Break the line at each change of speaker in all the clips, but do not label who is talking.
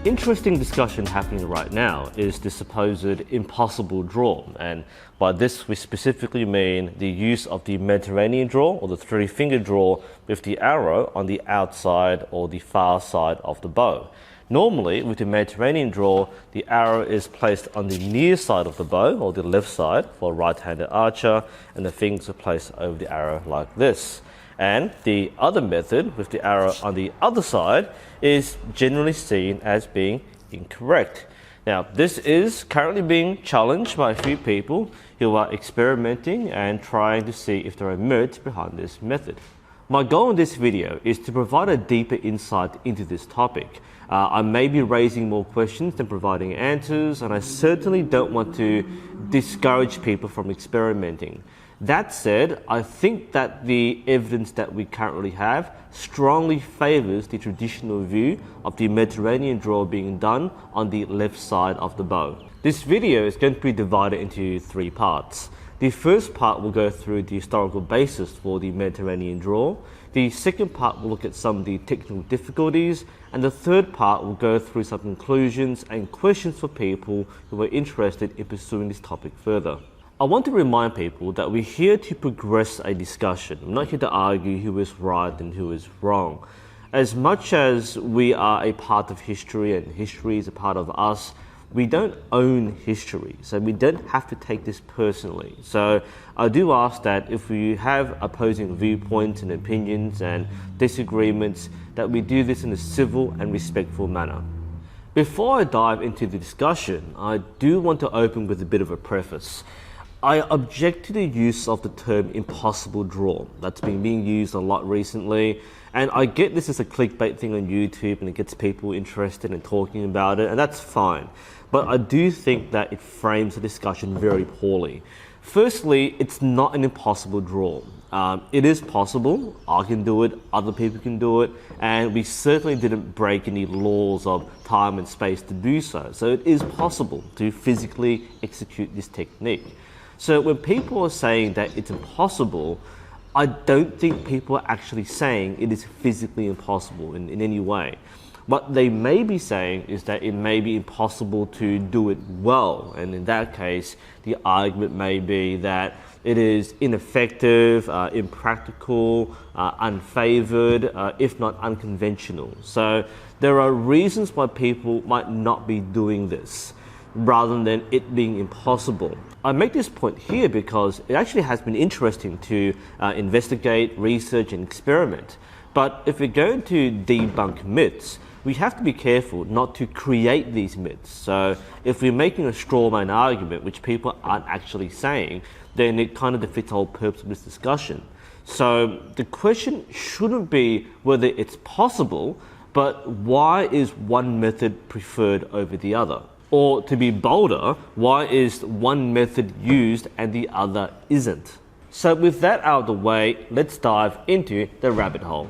interesting discussion happening right now is the supposed impossible draw, and by this we specifically mean the use of the Mediterranean draw or the three-finger draw with the arrow on the outside or the far side of the bow. Normally, with the Mediterranean draw, the arrow is placed on the near side of the bow, or the left side for a right-handed archer, and the fingers are placed over the arrow like this. And the other method, with the arrow on the other side, is generally seen as being incorrect. Now, this is currently being challenged by a few people who are experimenting and trying to see if there are merits behind this method. My goal in this video is to provide a deeper insight into this topic. I may be raising more questions than providing answers, and I certainly don't want to discourage people from experimenting. That said, I think that the evidence that we currently have strongly favors the traditional view of the Mediterranean draw being done on the left side of the bow. This video is going to be divided into three parts. The first part will go through the historical basis for the Mediterranean draw. The second part will look at some of the technical difficulties, and the third part will go through some conclusions and questions for people who are interested in pursuing this topic further. I want to remind people that we're here to progress a discussion. I'm not here to argue who is right and who is wrong. As much as we are a part of history and history is a part of us, we don't own history, so we don't have to take this personally. So I do ask that if we have opposing viewpoints and opinions and disagreements, that we do this in a civil and respectful manner. Before I dive into the discussion, I do want to open with a bit of a preface. I object to the use of the term impossible draw. That's been being used a lot recently, and I get this as a clickbait thing on YouTube and it gets people interested in talking about it, and that's fine. But I do think that it frames the discussion very poorly. Firstly, it's not an impossible draw. It is possible. I can do it, other people can do it, and we certainly didn't break any laws of time and space to do so. So it is possible to physically execute this technique. So when people are saying that it's impossible, I don't think people are actually saying it is physically impossible in any way. What they may be saying is that it may be impossible to do it well, and in that case, the argument may be that it is ineffective, impractical, unfavored, if not unconventional. So there are reasons why people might not be doing this, rather than it being impossible. I make this point here because it actually has been interesting to investigate, research, and experiment. But if we're going to debunk myths, we have to be careful not to create these myths. So if we're making a straw man argument, which people aren't actually saying, then it kind of defeats the whole purpose of this discussion. So the question shouldn't be whether it's possible, but why is one method preferred over the other? Or to be bolder, why is one method used and the other isn't? So with that out of the way, let's dive into the rabbit hole.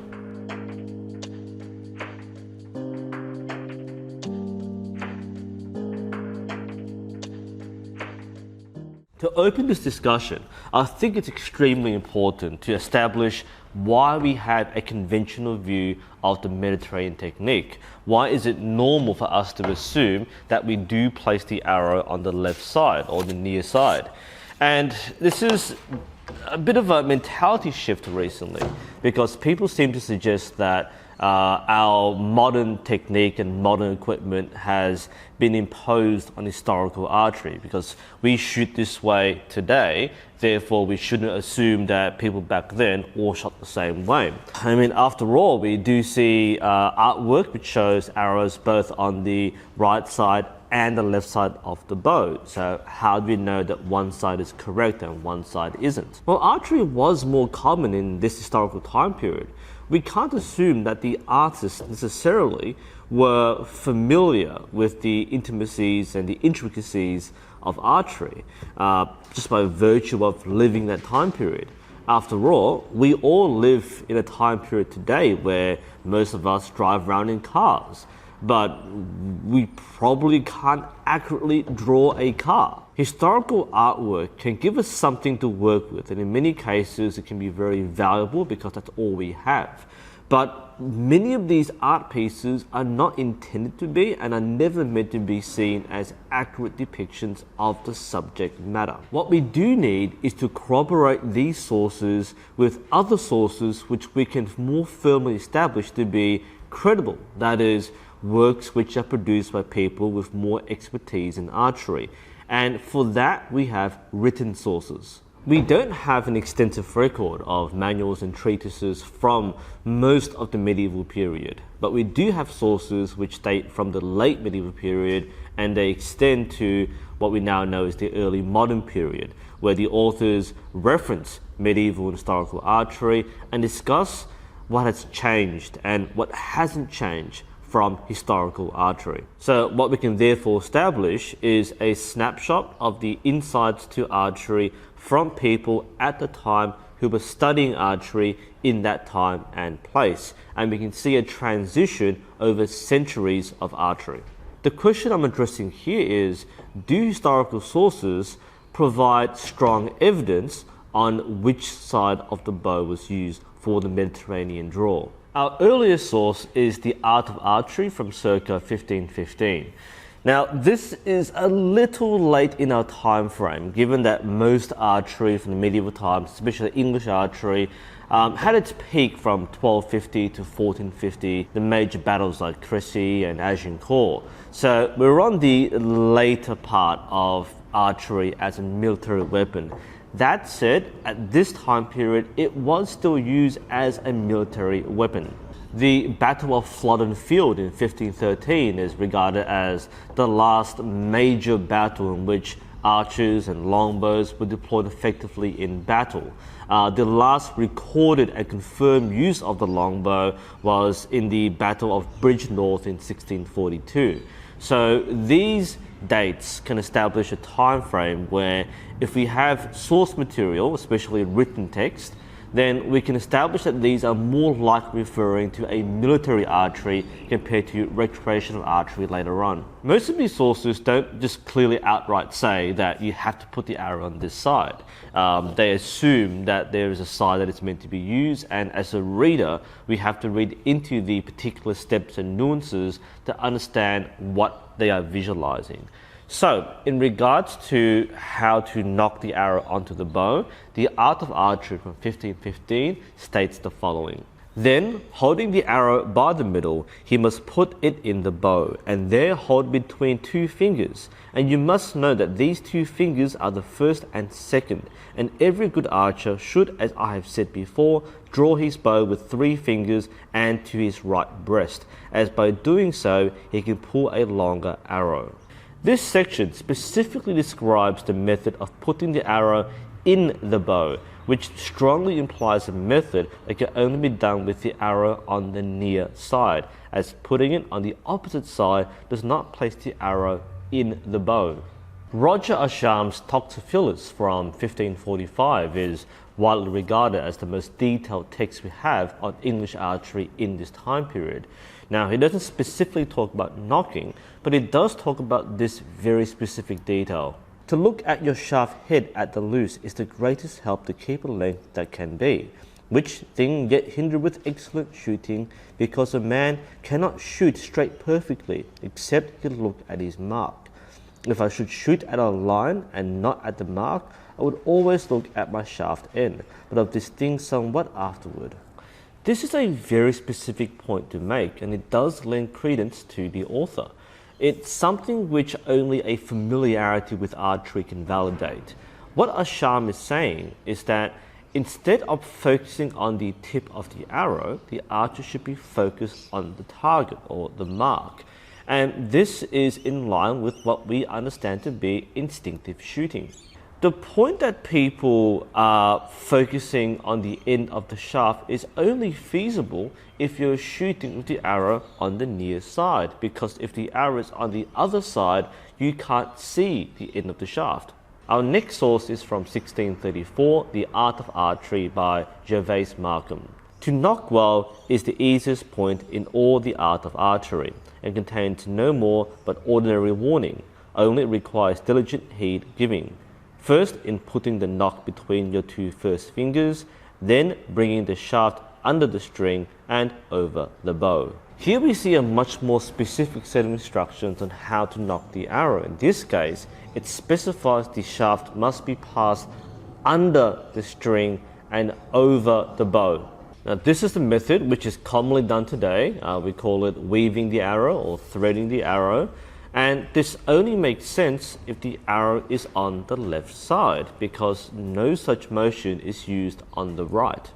To open this discussion, I think it's extremely important to establish why we have a conventional view of the Mediterranean technique. Why is it normal for us to assume that we do place the arrow on the left side or the near side? And this is a bit of a mentality shift recently, because people seem to suggest that our modern technique and modern equipment has been imposed on historical archery because we shoot this way today, therefore we shouldn't assume that people back then all shot the same way. I mean, after all, we do see artwork which shows arrows both on the right side and the left side of the bow. So how do we know that one side is correct and one side isn't? Well, archery was more common in this historical time period. We can't assume that the artists necessarily were familiar with the intimacies and the intricacies of archery, just by virtue of living that time period. After all, we all live in a time period today where most of us drive around in cars, but we probably can't accurately draw a car. Historical artwork can give us something to work with, and in many cases it can be very valuable because that's all we have. But many of these art pieces are not intended to be and are never meant to be seen as accurate depictions of the subject matter. What we do need is to corroborate these sources with other sources which we can more firmly establish to be credible, that is, works which are produced by people with more expertise in archery. And for that, we have written sources. We don't have an extensive record of manuals and treatises from most of the medieval period, but we do have sources which date from the late medieval period, and they extend to what we now know as the early modern period, where the authors reference medieval and historical archery and discuss what has changed and what hasn't changed from historical archery. So what we can therefore establish is a snapshot of the insights to archery from people at the time who were studying archery in that time and place. And we can see a transition over centuries of archery. The question I'm addressing here is, do historical sources provide strong evidence on which side of the bow was used for the Mediterranean draw? Our earliest source is The Art of Archery from circa 1515. Now, this is a little late in our time frame, given that most archery from the medieval times, especially English archery, had its peak from 1250 to 1450, the major battles like Crécy and Agincourt. So we're on the later part of archery as a military weapon. That said, at this time period, it was still used as a military weapon. The Battle of Flodden Field in 1513 is regarded as the last major battle in which archers and longbows were deployed effectively in battle. The last recorded and confirmed use of the longbow was in the Battle of Bridgenorth in 1642. So these dates can establish a time frame where if we have source material, especially written text, then we can establish that these are more likely referring to a military archery compared to recreational archery later on. Most of these sources don't just clearly outright say that you have to put the arrow on this side. They assume that there is a side that is meant to be used, and as a reader, we have to read into the particular steps and nuances to understand what they are visualizing. So, in regards to how to knock the arrow onto the bow, The Art of Archery from 1515 states the following. Then, holding the arrow by the middle, he must put it in the bow, and there hold between two fingers. And you must know that these two fingers are the first and second, and every good archer should, as I have said before, draw his bow with 3 fingers and to his right breast, as by doing so he can pull a longer arrow. This section specifically describes the method of putting the arrow in the bow, which strongly implies a method that can only be done with the arrow on the near side, as putting it on the opposite side does not place the arrow in the bow. Roger Ascham's Toxophilus from 1545 is widely regarded as the most detailed text we have on English archery in this time period. Now, he doesn't specifically talk about knocking, but it does talk about this very specific detail. To look at your shaft head at the loose is the greatest help to keep a length that can be, which thing yet hinder with excellent shooting, because a man cannot shoot straight perfectly, except he look at his mark. If I should shoot at a line and not at the mark, I would always look at my shaft end, but of this thing somewhat afterward. This is a very specific point to make, and it does lend credence to the author. It's something which only a familiarity with archery can validate. What Ascham is saying is that instead of focusing on the tip of the arrow, the archer should be focused on the target or the mark. And this is in line with what we understand to be instinctive shooting. The point that people are focusing on the end of the shaft is only feasible if you're shooting with the arrow on the near side, because if the arrow is on the other side, you can't see the end of the shaft. Our next source is from 1634, The Art of Archery by Gervase Markham. To knock well is the easiest point in all the art of archery, and contains no more but ordinary warning, only it requires diligent heed giving. First, in putting the knock between your 2 first fingers, then bringing the shaft under the string and over the bow. Here we see a much more specific set of instructions on how to nock the arrow. In this case, it specifies the shaft must be passed under the string and over the bow. Now this is the method which is commonly done today. We call it weaving the arrow or threading the arrow. And this only makes sense if the arrow is on the left side, because no such motion is used on the right.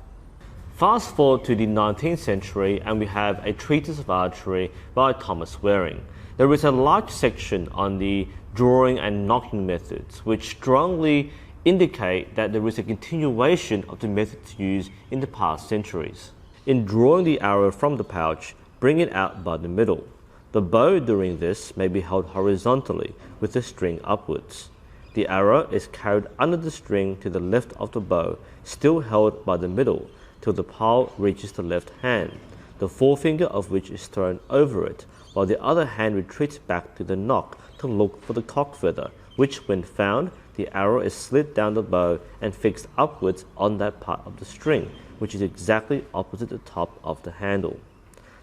Fast forward to the 19th century and we have a treatise of archery by Thomas Waring. There is a large section on the drawing and nocking methods which strongly indicate that there is a continuation of the methods used in the past centuries. In drawing the arrow from the pouch, bring it out by the middle. The bow during this may be held horizontally with the string upwards. The arrow is carried under the string to the left of the bow, still held by the middle, till the pile reaches the left hand, the forefinger of which is thrown over it, while the other hand retreats back to the nock to look for the cock feather, which when found, the arrow is slid down the bow and fixed upwards on that part of the string, which is exactly opposite the top of the handle.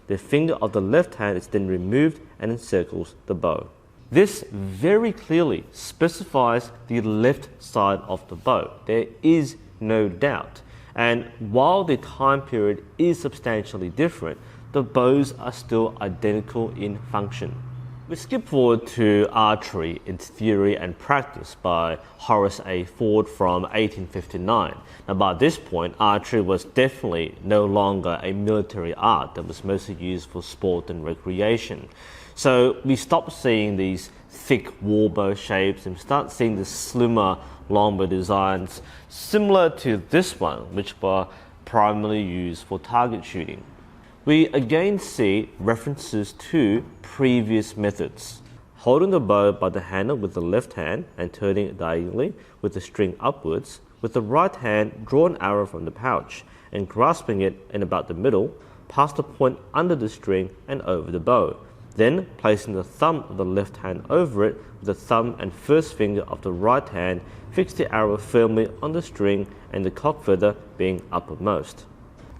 The finger of the left hand is then removed and encircles the bow. This very clearly specifies the left side of the bow. There is no doubt. And while the time period is substantially different, the bows are still identical in function. We skip forward to Archery in Theory and Practice by Horace A. Ford from 1859. Now by this point, archery was definitely no longer a military art that was mostly used for sport and recreation. So we stopped seeing these thick warbow shapes and start seeing the slimmer longbow designs similar to this one, which were primarily used for target shooting. We again see references to previous methods. Holding the bow by the handle with the left hand and turning it diagonally with the string upwards, with the right hand draw an arrow from the pouch and grasping it in about the middle, pass the point under the string and over the bow. Then placing the thumb of the left hand over it with the thumb and first finger of the right hand, fix the arrow firmly on the string and the cock feather being uppermost.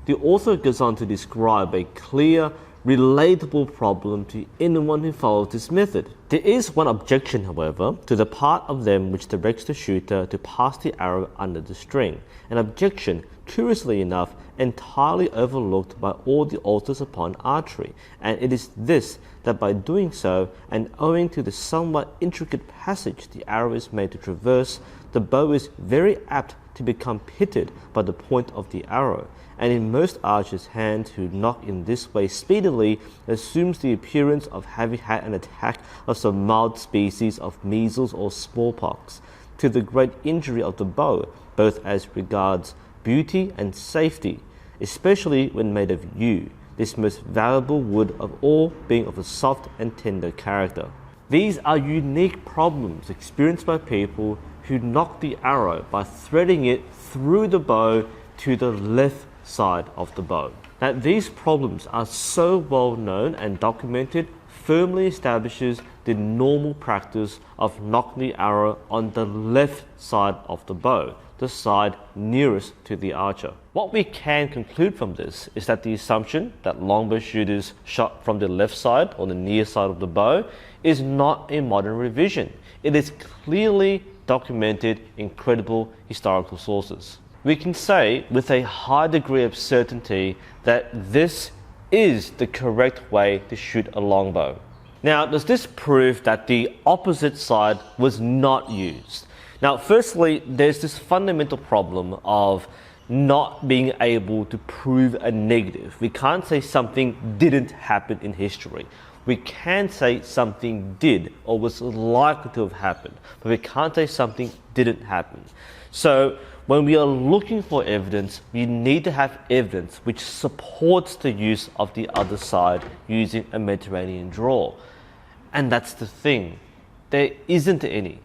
The author goes on to describe a clear, relatable problem to anyone who follows this method. There is one objection, however, to the part of them which directs the shooter to pass the arrow under the string, an objection, curiously enough, entirely overlooked by all the authors upon archery, and it is this, that by doing so, and owing to the somewhat intricate passage the arrow is made to traverse, the bow is very apt to become pitted by the point of the arrow, and in most archers' hands who nock in this way speedily assumes the appearance of having had an attack of some mild species of measles or smallpox, to the great injury of the bow, both as regards beauty and safety, especially when made of yew, this most valuable wood of all being of a soft and tender character. These are unique problems experienced by people who nock the arrow by threading it through the bow to the left side of the bow. Now, these problems are so well known and documented, firmly establishes the normal practice of nocking the arrow on the left side of the bow, the side nearest to the archer. What we can conclude from this is that the assumption that longbow shooters shot from the left side or the near side of the bow is not a modern revision. It is clearly documented in credible historical sources. We can say with a high degree of certainty that this is the correct way to shoot a longbow. Now, does this prove that the opposite side was not used? Now, firstly, there's this fundamental problem of not being able to prove a negative. We can't say something didn't happen in history. We can say something did or was likely to have happened, but we can't say something didn't happen. So when we are looking for evidence, we need to have evidence which supports the use of the other side using a Mediterranean draw. And that's the thing. There isn't any.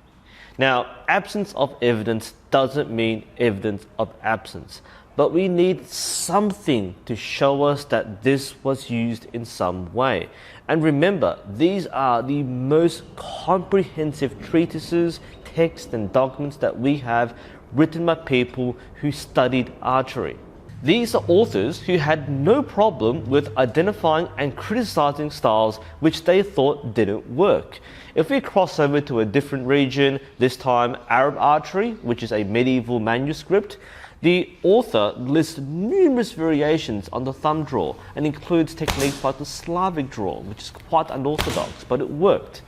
Now, absence of evidence doesn't mean evidence of absence, but we need something to show us that this was used in some way. And remember, these are the most comprehensive treatises, texts, and documents that we have written by people who studied archery. These are authors who had no problem with identifying and criticizing styles which they thought didn't work. If we cross over to a different region, this time Arab archery, which is a medieval manuscript, the author lists numerous variations on the thumb draw and includes techniques like the Slavic draw, which is quite unorthodox, but it worked.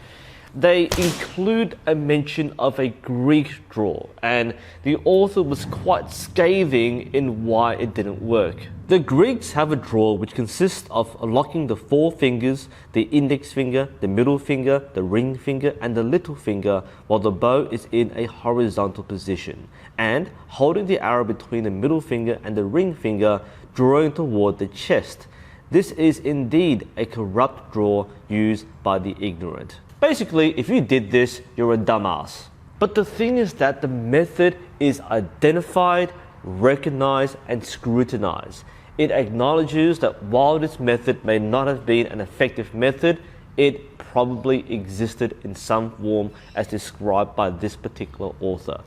They include a mention of a Greek draw, and the author was quite scathing in why it didn't work. The Greeks have a draw which consists of locking the four fingers, the index finger, the middle finger, the ring finger, and the little finger, while the bow is in a horizontal position, and holding the arrow between the middle finger and the ring finger, drawing toward the chest. This is indeed a corrupt draw used by the ignorant. Basically, if you did this, you're a dumbass. But the thing is that the method is identified, recognized, and scrutinized. It acknowledges that while this method may not have been an effective method, it probably existed in some form as described by this particular author.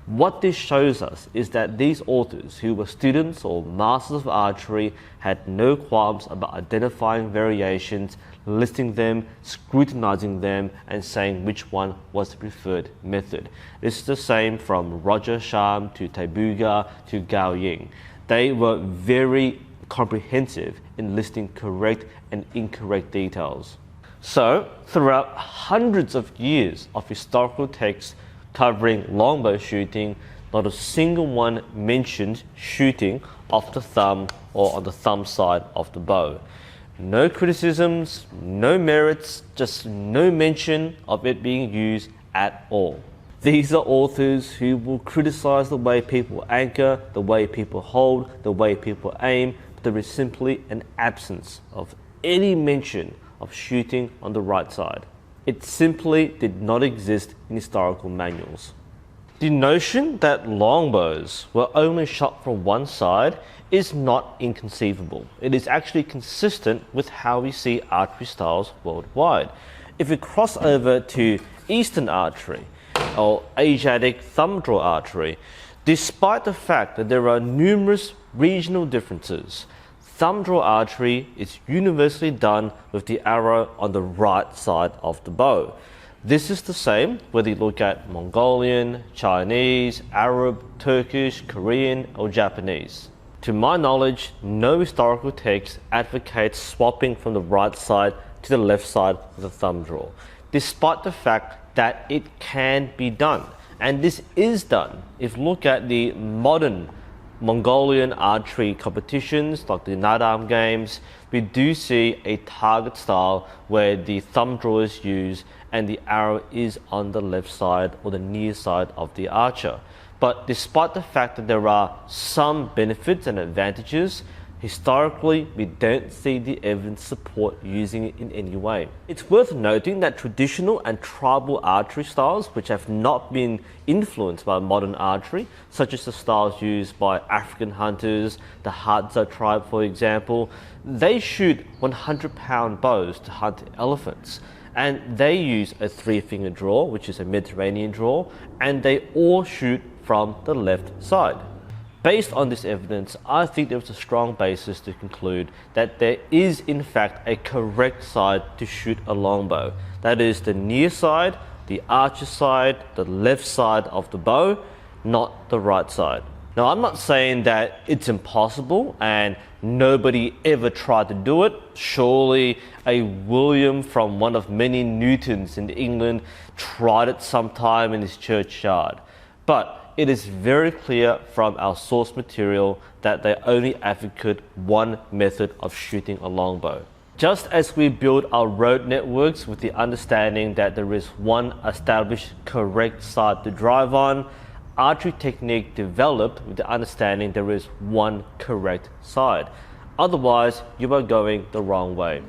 What this shows us is that these authors, who were students or masters of archery, had no qualms about identifying variations, listing them, scrutinizing them, and saying which one was the preferred method. This is the same from Roger Sham to Taibuga to Gao Ying. They were very comprehensive in listing correct and incorrect details. So, throughout hundreds of years of historical texts covering longbow shooting, not a single one mentioned shooting off the thumb or on the thumb side of the bow. No criticisms, no merits, just no mention of it being used at all. These are authors who will criticize the way people anchor, the way people hold, the way people aim, but there is simply an absence of any mention of shooting on the right side. It simply did not exist in historical manuals. The notion that longbows were only shot from one side is not inconceivable. It is actually consistent with how we see archery styles worldwide. If we cross over to Eastern archery or Asiatic thumb draw archery, despite the fact that there are numerous regional differences, thumb draw archery is universally done with the arrow on the right side of the bow. This is the same whether you look at Mongolian, Chinese, Arab, Turkish, Korean, or Japanese. To my knowledge, no historical text advocates swapping from the right side to the left side of the thumb draw, despite the fact that it can be done. And this is done. If you look at the modern Mongolian archery competitions like the Nadam games, we do see a target style where the thumb draw is used and the arrow is on the left side or the near side of the archer. But despite the fact that there are some benefits and advantages, historically we don't see the evidence support using it in any way. It's worth noting that traditional and tribal archery styles, which have not been influenced by modern archery, such as the styles used by African hunters, the Hadza tribe for example, they shoot 100-pound bows to hunt elephants. And they use a three-finger draw, which is a Mediterranean draw, and they all shoot from the left side. Based on this evidence, I think there is a strong basis to conclude that there is in fact a correct side to shoot a longbow. That is the near side, the archer side, the left side of the bow, not the right side. Now, I'm not saying that it's impossible and nobody ever tried to do it. Surely a William from one of many Newtons in England tried it sometime in his churchyard. But it is very clear from our source material that they only advocate one method of shooting a longbow. Just as we build our road networks with the understanding that there is one established correct side to drive on, archery technique developed with the understanding there is one correct side. Otherwise, you are going the wrong way.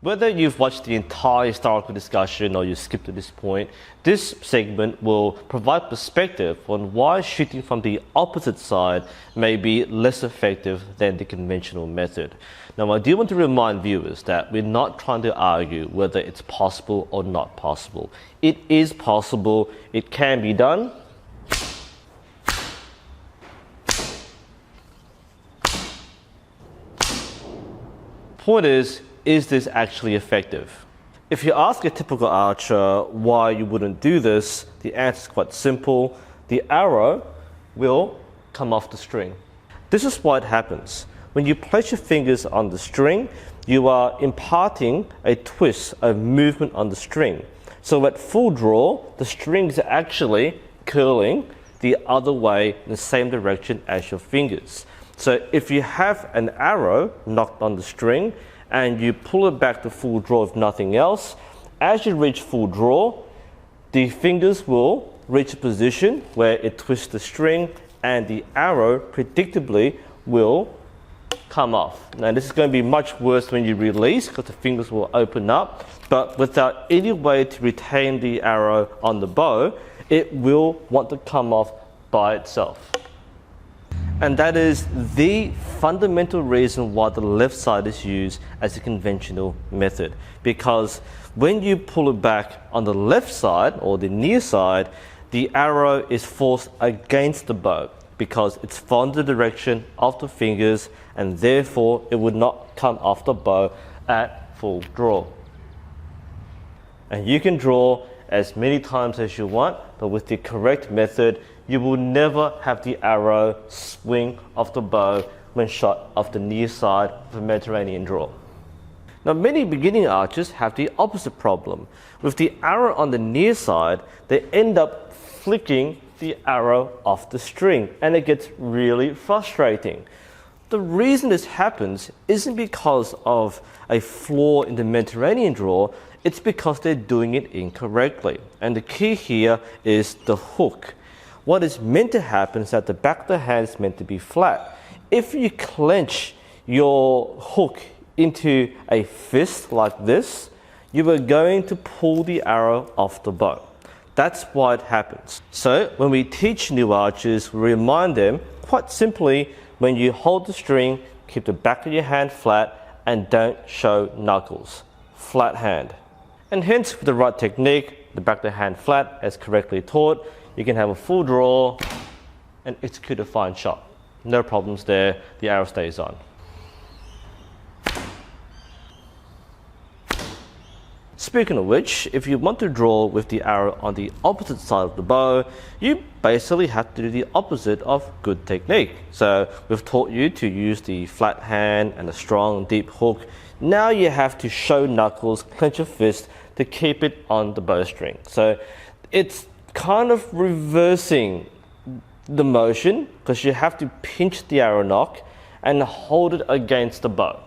Whether you've watched the entire historical discussion or you skipped to this point, this segment will provide perspective on why shooting from the opposite side may be less effective than the conventional method. Now, I do want to remind viewers that we're not trying to argue whether it's possible or not possible. It is possible, it can be done. Point is this actually effective? If you ask a typical archer why you wouldn't do this, the answer is quite simple. The arrow will come off the string. This is why it happens. When you place your fingers on the string, you are imparting a twist, a movement on the string. So at full draw, the string is actually curling the other way in the same direction as your fingers. So if you have an arrow knocked on the string and you pull it back to full draw if nothing else, as you reach full draw, the fingers will reach a position where it twists the string and the arrow predictably will come off. Now this is going to be much worse when you release because the fingers will open up, but without any way to retain the arrow on the bow, it will want to come off by itself. And that is the fundamental reason why the left side is used as a conventional method. Because when you pull it back on the left side or the near side, the arrow is forced against the bow because it's from the direction of the fingers and therefore it would not come off the bow at full draw. And you can draw as many times as you want, but with the correct method, you will never have the arrow swing off the bow when shot off the near side of a Mediterranean draw. Now, many beginning archers have the opposite problem. With the arrow on the near side, they end up flicking the arrow off the string, and it gets really frustrating. The reason this happens isn't because of a flaw in the Mediterranean draw, it's because they're doing it incorrectly. And the key here is the hook. What is meant to happen is that the back of the hand is meant to be flat. If you clench your hook into a fist like this, you are going to pull the arrow off the bow. That's why it happens. So when we teach new archers, we remind them quite simply, when you hold the string, keep the back of your hand flat and don't show knuckles. Flat hand. And hence, with the right technique, the back of the hand flat as correctly taught, you can have a full draw and execute a fine shot. No problems there, the arrow stays on. Speaking of which, if you want to draw with the arrow on the opposite side of the bow, you basically have to do the opposite of good technique. So we've taught you to use the flat hand and a strong deep hook. Now you have to show knuckles, clench your fist to keep it on the bowstring. So it's kind of reversing the motion because you have to pinch the arrow nock and hold it against the bow.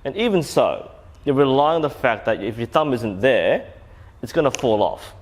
And even so, you're relying on the fact that if your thumb isn't there, it's going to fall off.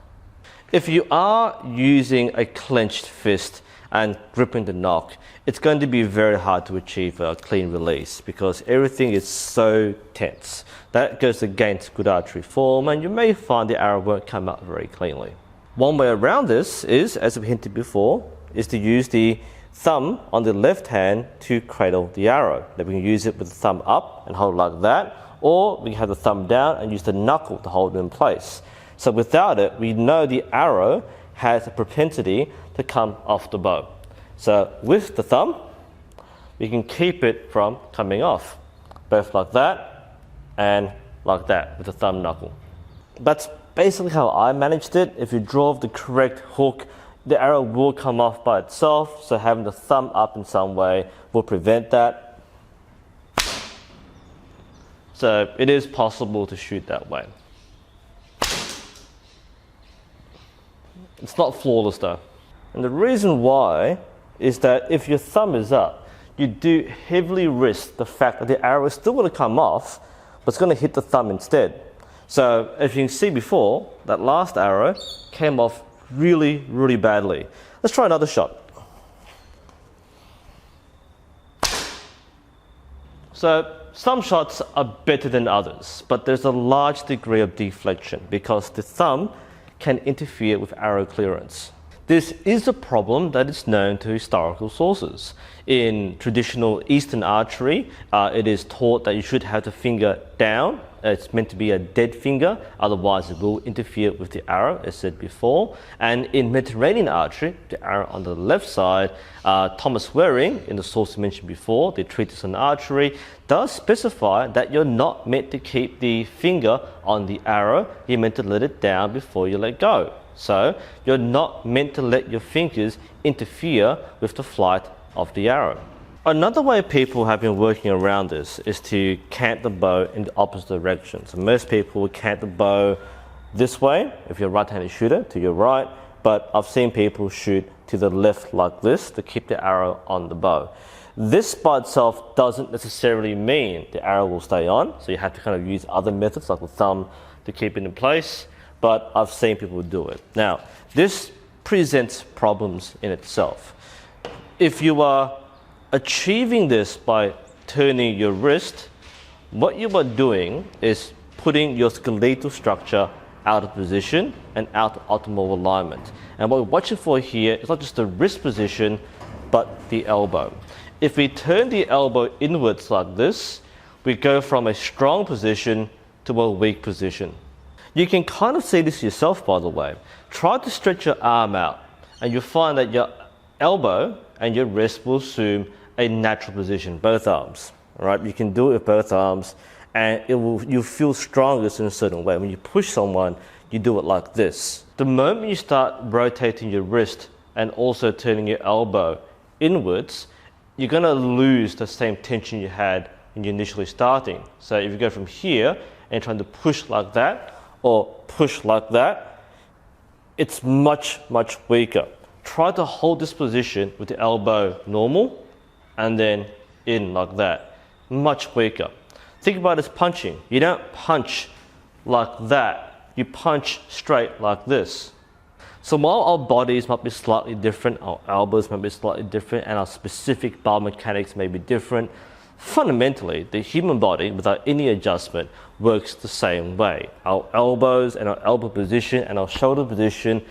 If you are using a clenched fist and gripping the nock, it's going to be very hard to achieve a clean release because everything is so tense. That goes against good archery form, and you may find the arrow won't come out very cleanly. One way around this is, as we hinted before, is to use the thumb on the left hand to cradle the arrow. Now we can use it with the thumb up and hold it like that, or we can have the thumb down and use the knuckle to hold it in place. So without it, we know the arrow has a propensity to come off the bow. So with the thumb, we can keep it from coming off, both like that and like that with the thumb knuckle. That's basically how I managed it. If you draw the correct hook, the arrow will come off by itself, so having the thumb up in some way will prevent that. So it is possible to shoot that way. It's not flawless though. And the reason why is that if your thumb is up, you do heavily risk the fact that the arrow is still going to come off, but it's going to hit the thumb instead. So as you can see before, that last arrow came off really, really badly. Let's try another shot. So some shots are better than others, but there's a large degree of deflection because the thumb can interfere with arrow clearance. This is a problem that is known to historical sources. In traditional Eastern archery, it is taught that you should have the finger down. It's meant to be a dead finger, otherwise it will interfere with the arrow, as said before. And in Mediterranean archery, the arrow on the left side, Thomas Waring, in the source mentioned before, the treatise on archery, does specify that you're not meant to keep the finger on the arrow, you're meant to let it down before you let go. So you're not meant to let your fingers interfere with the flight of the arrow. Another way people have been working around this is to cant the bow in the opposite direction. So most people would cant the bow this way, if you're a right-handed shooter, to your right, but I've seen people shoot to the left like this to keep the arrow on the bow. This by itself doesn't necessarily mean the arrow will stay on, so you have to kind of use other methods like the thumb to keep it in place, but I've seen people do it. Now, this presents problems in itself. If you are achieving this by turning your wrist, what you are doing is putting your skeletal structure out of position and out of optimal alignment. And what we're watching for here is not just the wrist position, but the elbow. If we turn the elbow inwards like this, we go from a strong position to a weak position. You can kind of see this yourself, by the way. Try to stretch your arm out, and you'll find that your elbow and your wrist will assume a natural position, both arms. All right, you can do it with both arms, and you'll feel strongest in a certain way. When you push someone, you do it like this. The moment you start rotating your wrist and also turning your elbow inwards, you're going to lose the same tension you had when you're initially starting. So if you go from here and trying to push like that, or push like that, it's much, much weaker. Try to hold this position with the elbow normal and then in like that. Much weaker. Think about it as punching. You don't punch like that. You punch straight like this. So while our bodies might be slightly different, our elbows might be slightly different, and our specific biomechanics may be different, fundamentally, the human body, without any adjustment, works the same way. Our elbows and our elbow position and our shoulder position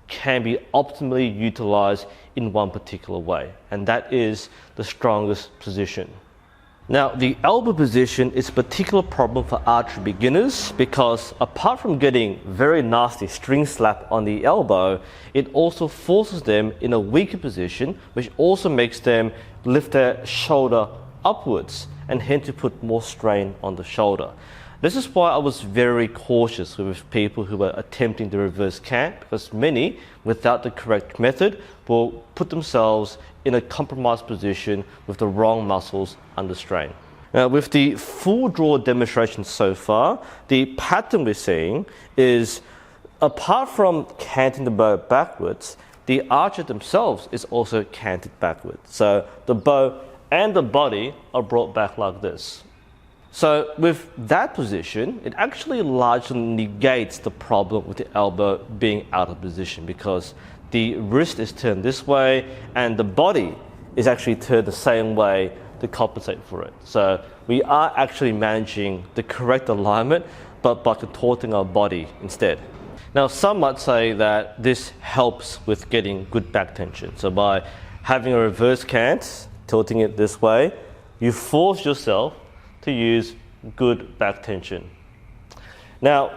can be optimally utilized in one particular way, and that is the strongest position. Now, the elbow position is a particular problem for archery beginners because apart from getting very nasty string slap on the elbow, it also forces them in a weaker position, which also makes them lift their shoulder upwards and hence to put more strain on the shoulder. This is why I was very cautious with people who were attempting the reverse cant, because many, without the correct method, will put themselves in a compromised position with the wrong muscles under strain. Now, with the full draw demonstration so far, the pattern we're seeing is, apart from canting the bow backwards, the archer themselves is also canted backwards. So the bow and the body are brought back like this. So with that position, it actually largely negates the problem with the elbow being out of position because the wrist is turned this way and the body is actually turned the same way to compensate for it. So we are actually managing the correct alignment, but by contorting our body instead. Now, some might say that this helps with getting good back tension. So by having a reverse cant, tilting it this way, you force yourself to use good back tension. Now,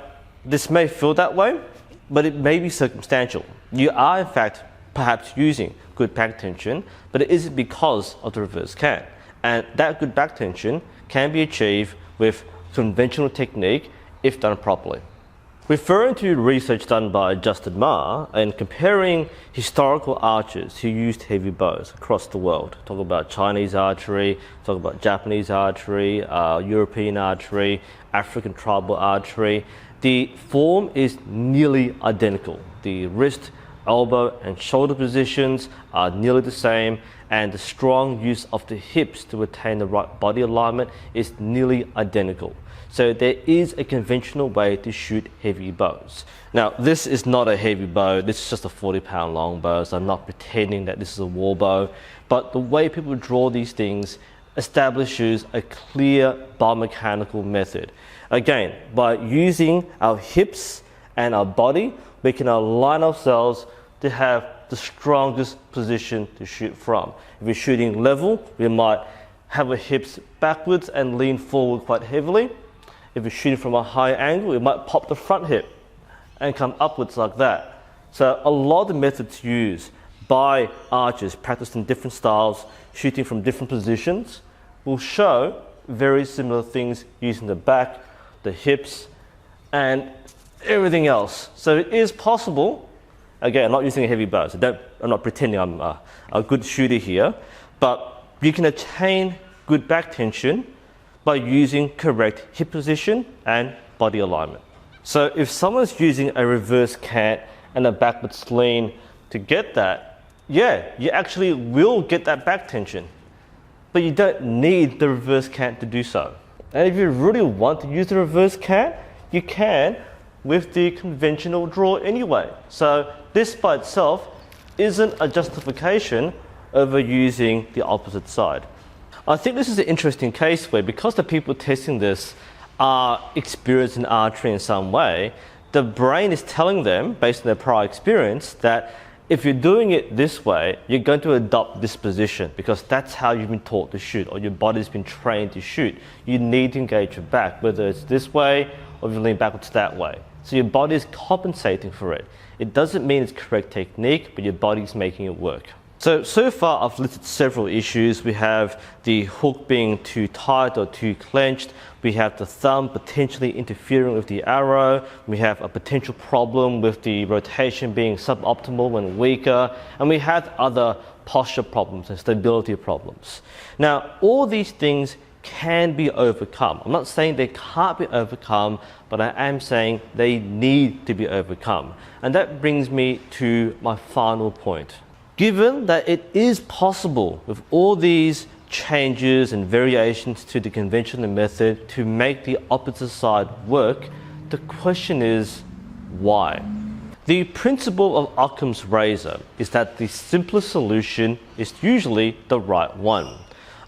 this may feel that way, but it may be circumstantial. You are, in fact, perhaps using good back tension, but it isn't because of the reverse cant. And that good back tension can be achieved with conventional technique if done properly. Referring to research done by Justin Ma and comparing historical archers who used heavy bows across the world, talk about Chinese archery, talk about Japanese archery, European archery, African tribal archery, the form is nearly identical. The wrist, elbow and shoulder positions are nearly the same, and the strong use of the hips to retain the right body alignment is nearly identical. So there is a conventional way to shoot heavy bows. Now, this is not a heavy bow, this is just a 40-pound longbow, so I'm not pretending that this is a war bow, but the way people draw these things establishes a clear biomechanical method. Again, by using our hips and our body, we can align ourselves to have the strongest position to shoot from. If we're shooting level, we might have our hips backwards and lean forward quite heavily. If we're shooting from a high angle, we might pop the front hip and come upwards like that. So a lot of the methods used by archers practiced in different styles, shooting from different positions, will show very similar things using the back, the hips, and everything else. So it is possible. Again, I'm not using a heavy bow, so I'm not pretending I'm a good shooter here, but you can attain good back tension by using correct hip position and body alignment. So if someone's using a reverse cant and a backwards lean to get that, yeah, you actually will get that back tension, but you don't need the reverse cant to do so. And if you really want to use the reverse cant, you can with the conventional draw anyway. So this by itself isn't a justification over using the opposite side. I think this is an interesting case where, because the people testing this are experienced in archery in some way, the brain is telling them, based on their prior experience, that if you're doing it this way, you're going to adopt this position because that's how you've been taught to shoot, or your body's been trained to shoot. You need to engage your back, whether it's this way or if you lean backwards that way. So your body is compensating for it. It doesn't mean it's correct technique, but your body's making it work. So far I've listed several issues. We have the hook being too tight or too clenched. We have the thumb potentially interfering with the arrow. We have a potential problem with the rotation being suboptimal and weaker. And we have other posture problems and stability problems. Now, all these things can be overcome. I'm not saying they can't be overcome, but I am saying they need to be overcome. And that brings me to my final point. Given that it is possible with all these changes and variations to the conventional method to make the opposite side work, the question is why? The principle of Occam's razor is that the simplest solution is usually the right one.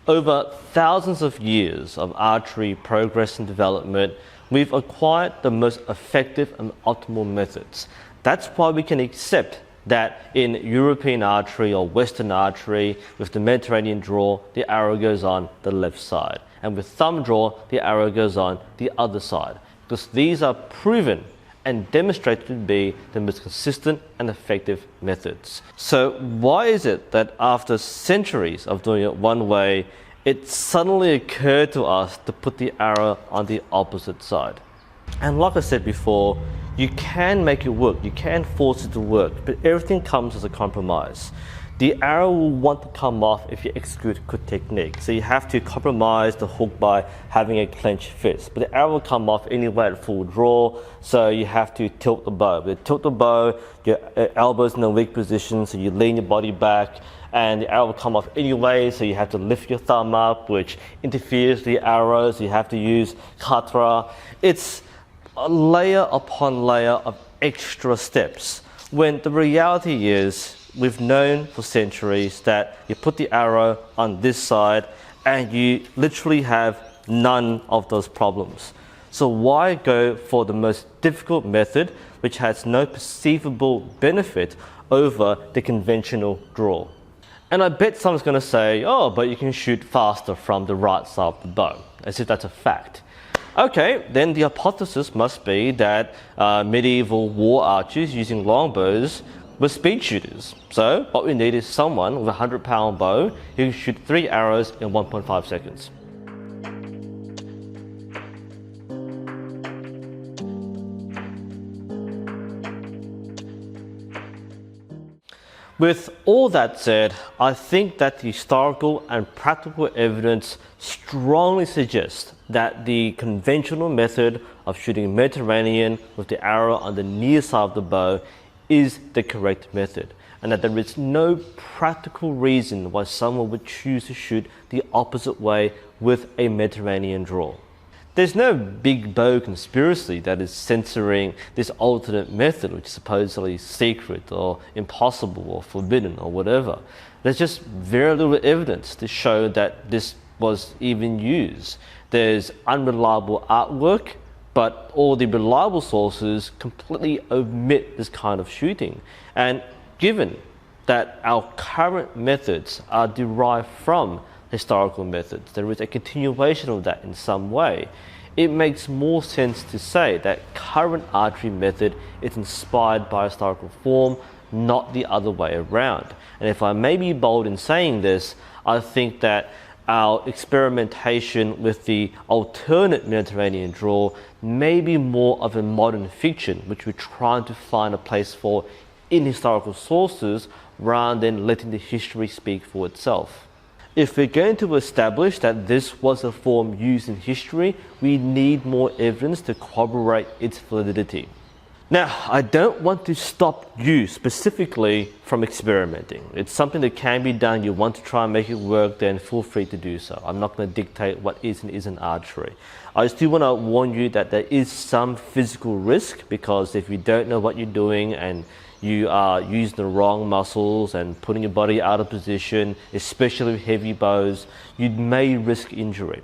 Over thousands of years of archery progress and development, we've acquired the most effective and optimal methods. That's why we can accept that in European archery or Western archery, with the Mediterranean draw, the arrow goes on the left side. And with thumb draw, the arrow goes on the other side. Because these are proven and demonstrated to be the most consistent and effective methods. So why is it that after centuries of doing it one way, it suddenly occurred to us to put the arrow on the opposite side? And like I said before, you can make it work, you can force it to work, but everything comes as a compromise. The arrow will want to come off if you execute good technique. So you have to compromise the hook by having a clenched fist. But the arrow will come off anyway at full draw, so you have to tilt the bow. But tilt the bow, your elbows in a weak position, so you lean your body back, and the arrow will come off anyway, so you have to lift your thumb up, which interferes with the arrow, so you have to use katra. It's a layer upon layer of extra steps, when the reality is we've known for centuries that you put the arrow on this side and you literally have none of those problems. So why go for the most difficult method which has no perceivable benefit over the conventional draw? And I bet someone's going to say, oh, but you can shoot faster from the right side of the bow, as if that's a fact. Okay, then the hypothesis must be that medieval war archers using longbows were speed shooters. So what we need is someone with a 100-pound bow who can shoot 3 arrows in 1.5 seconds. With all that said, I think that the historical and practical evidence strongly suggests that the conventional method of shooting Mediterranean with the arrow on the near side of the bow is the correct method, and that there is no practical reason why someone would choose to shoot the opposite way with a Mediterranean draw. There's no big bow conspiracy that is censoring this alternate method, which is supposedly secret or impossible or forbidden or whatever. There's just very little evidence to show that this was even used. There's unreliable artwork, but all the reliable sources completely omit this kind of shooting. And given that our current methods are derived from historical methods, there is a continuation of that in some way, it makes more sense to say that current archery method is inspired by historical form, not the other way around. And if I may be bold in saying this, I think that our experimentation with the alternate Mediterranean draw may be more of a modern fiction, which we're trying to find a place for in historical sources rather than letting the history speak for itself. If we're going to establish that this was a form used in history, we need more evidence to corroborate its validity. Now, I don't want to stop you specifically from experimenting. It's something that can be done. You want to try and make it work, then feel free to do so. I'm not going to dictate what is and isn't archery. I still want to warn you that there is some physical risk, because if you don't know what you're doing and you are using the wrong muscles and putting your body out of position, especially with heavy bows, you may risk injury.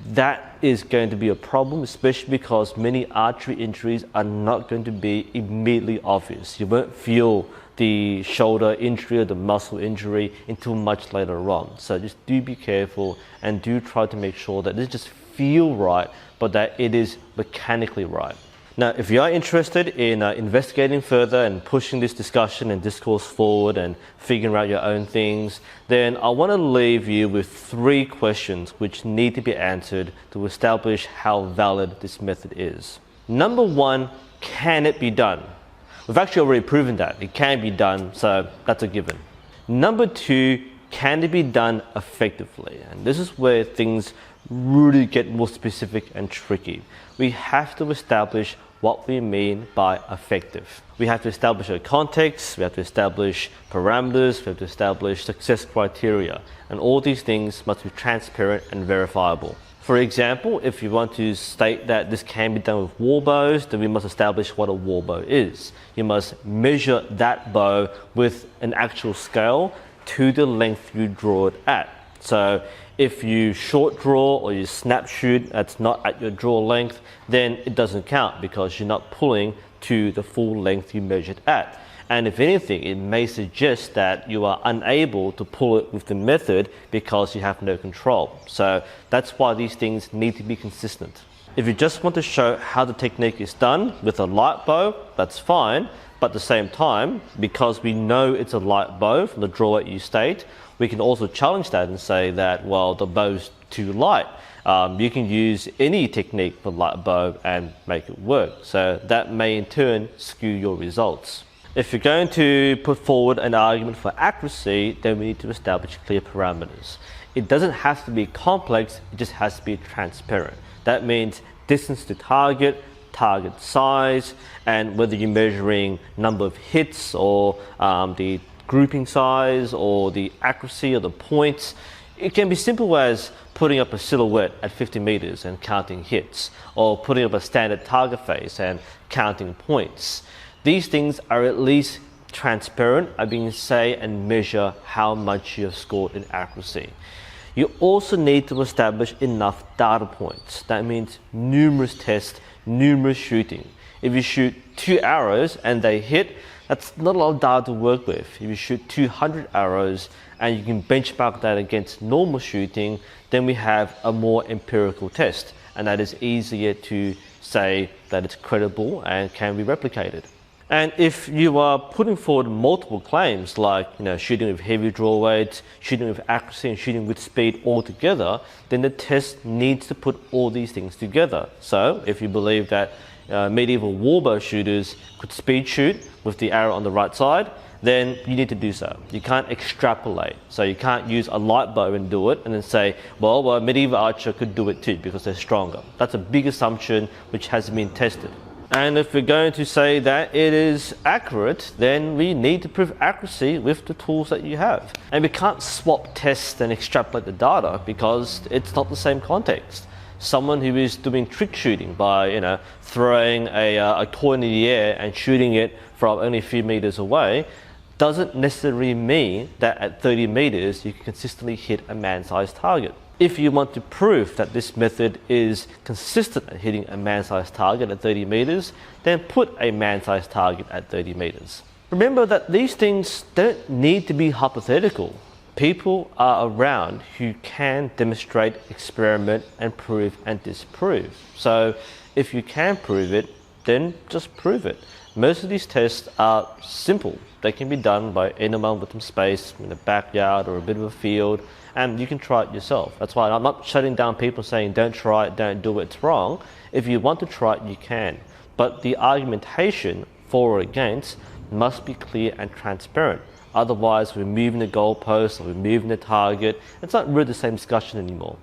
That is going to be a problem, especially because many archery injuries are not going to be immediately obvious. You won't feel the shoulder injury or the muscle injury until much later on. So just do be careful and do try to make sure that this just feels right, but that it is mechanically right. Now, if you are interested in investigating further and pushing this discussion and discourse forward and figuring out your own things, then I want to leave you with 3 questions which need to be answered to establish how valid this method is. Number 1, can it be done? We've actually already proven that it can be done, so that's a given. Number 2, can it be done effectively? And this is where things really get more specific and tricky. We have to establish what we mean by effective. We have to establish a context, we have to establish parameters, we have to establish success criteria, and all these things must be transparent and verifiable. For example, if you want to state that this can be done with war bows, then we must establish what a war bow is. You must measure that bow with an actual scale to the length you draw it at. So if you short draw or you snap shoot that's not at your draw length, then it doesn't count because you're not pulling to the full length you measured at. And if anything, it may suggest that you are unable to pull it with the method because you have no control. So that's why these things need to be consistent. If you just want to show how the technique is done with a light bow, that's fine. But at the same time, because we know it's a light bow from the draw that you state, we can also challenge that and say that, well, the bow's too light. You can use any technique for light bow and make it work. So that may in turn skew your results. If you're going to put forward an argument for accuracy, then we need to establish clear parameters. It doesn't have to be complex, it just has to be transparent. That means distance to target, target size, and whether you're measuring number of hits or the grouping size or the accuracy of the points. It can be simple as putting up a silhouette at 50 meters and counting hits, or putting up a standard target face and counting points. These things are at least transparent, I mean, say and measure how much you have scored in accuracy. You also need to establish enough data points. That means numerous tests, numerous shooting. If you shoot 2 arrows and they hit, that's not a lot of data to work with. If you shoot 200 arrows and you can benchmark that against normal shooting, then we have a more empirical test, and that is easier to say that it's credible and can be replicated. And if you are putting forward multiple claims like shooting with heavy draw weights, shooting with accuracy and shooting with speed all together, then the test needs to put all these things together. So if you believe that medieval warbow shooters could speed shoot with the arrow on the right side, then you need to do so. You can't extrapolate. So you can't use a light bow and do it and then say, well, a medieval archer could do it too because they're stronger. That's a big assumption which hasn't been tested. And if we're going to say that it is accurate, then we need to prove accuracy with the tools that you have. And we can't swap tests and extrapolate the data because it's not the same context. Someone who is doing trick shooting by throwing a toy in the air and shooting it from only a few meters away doesn't necessarily mean that at 30 meters you can consistently hit a man-sized target. If you want to prove that this method is consistent at hitting a man-sized target at 30 meters, then put a man-sized target at 30 meters. Remember that these things don't need to be hypothetical. People are around who can demonstrate, experiment, and prove and disprove. So if you can prove it, then just prove it. Most of these tests are simple. They can be done by anyone with some space in a backyard or a bit of a field, and you can try it yourself. That's why I'm not shutting down people saying don't try it, don't do it, it's wrong. If you want to try it, you can. But the argumentation for or against must be clear and transparent. Otherwise, we're moving the goalpost or we're moving the target. It's not really the same discussion anymore.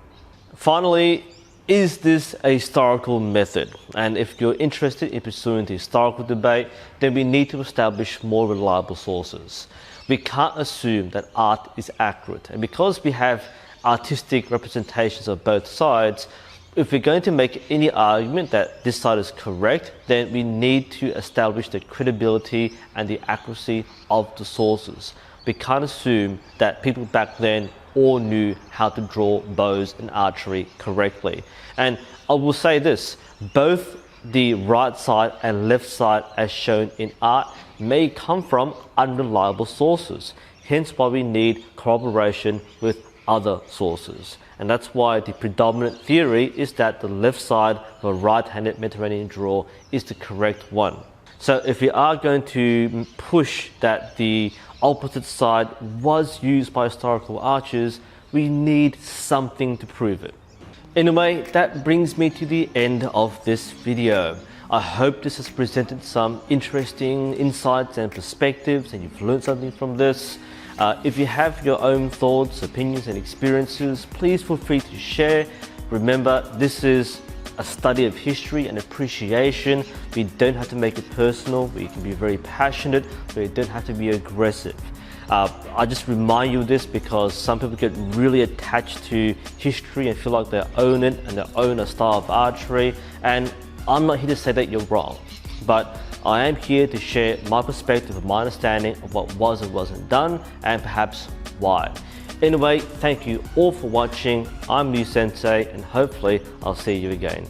Finally, is this a historical method? And if you're interested in pursuing the historical debate, then we need to establish more reliable sources. We can't assume that art is accurate. And because we have artistic representations of both sides, if we're going to make any argument that this side is correct, then we need to establish the credibility and the accuracy of the sources. We can't assume that people back then all knew how to draw bows and archery correctly. And I will say this, both the right side and left side as shown in art may come from unreliable sources, hence why we need corroboration with other sources. And that's why the predominant theory is that the left side of a right-handed Mediterranean draw is the correct one. So if we are going to push that the opposite side was used by historical archers, we need something to prove it. Anyway, that brings me to the end of this video. I hope this has presented some interesting insights and perspectives and you've learned something from this. If you have your own thoughts, opinions and experiences, please feel free to share. Remember, this is a study of history and appreciation. We don't have to make it personal. We can be very passionate, but we don't have to be aggressive. I just remind you of this because some people get really attached to history and feel like they own it and they own a style of archery. And I'm not here to say that you're wrong, but I am here to share my perspective and my understanding of what was and wasn't done and perhaps why. Anyway, thank you all for watching. I'm NUSensei and hopefully I'll see you again.